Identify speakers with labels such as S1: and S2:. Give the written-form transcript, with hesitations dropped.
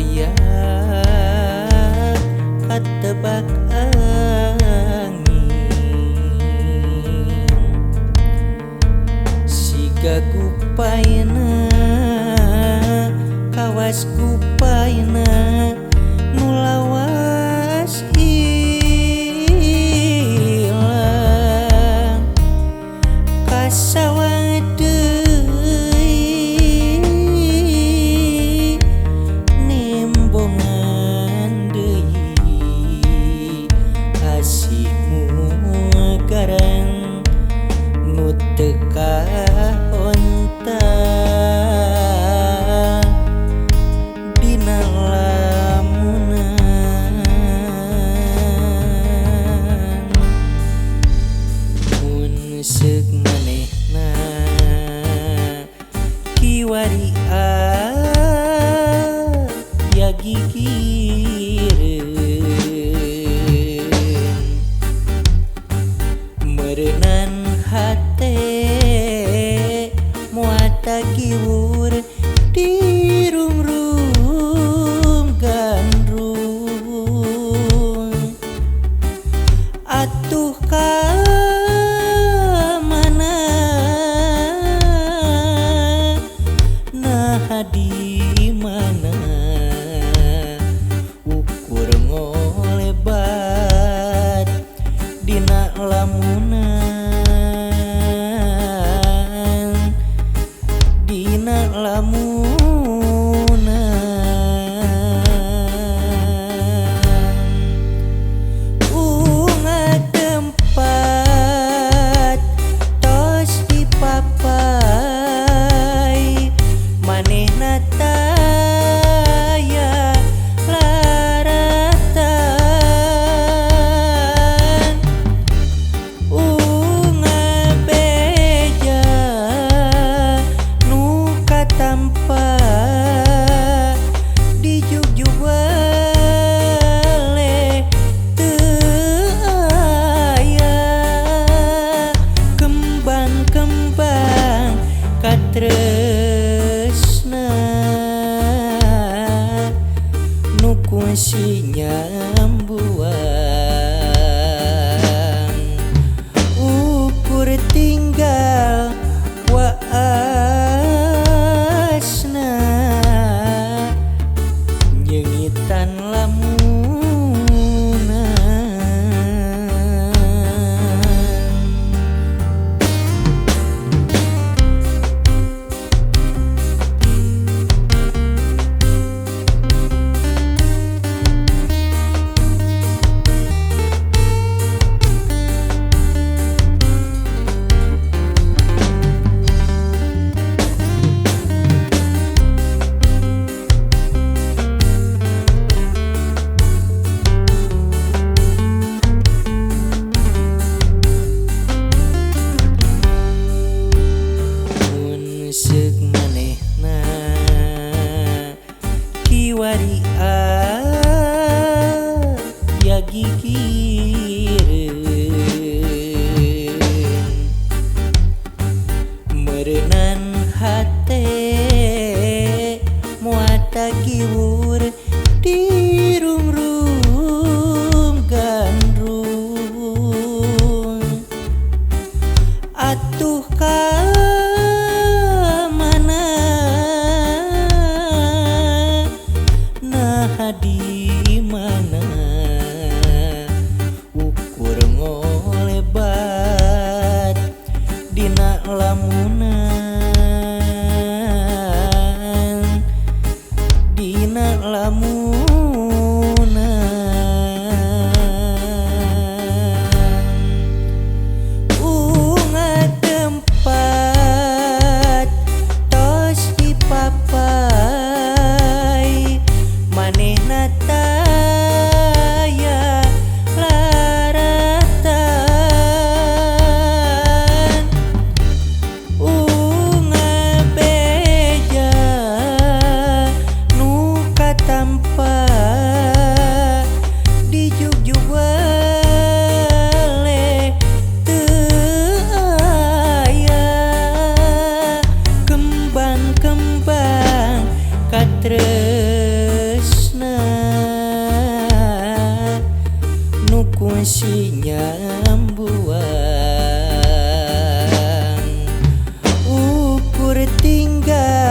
S1: aya katebak angin siga kupaina kawas kupaina nulawas ilang kasawang deui nembongan deui asihmu garang nu teu kahonta dina lamunan mun seuk manehna kiwari aya gigireun meureunnan hate muata giwur dirungrum gandrung atuh ka mana nah di mana ukur ngolebat dina lamunan dina lamunan unga tempat tos dipapai manehna taya laratan unga beja nu katampa di jugjug wae teu aya kembang-kembang katresna nu kunci nyambuang ukur tinggal waasna nyengitan lamunan mun seuk manehna kiwari aya gigireun meureunnan hate muata giwur dirungrum gandrung atuh ka mana nah di mana ukur ngolebat dina lamunan tertinggal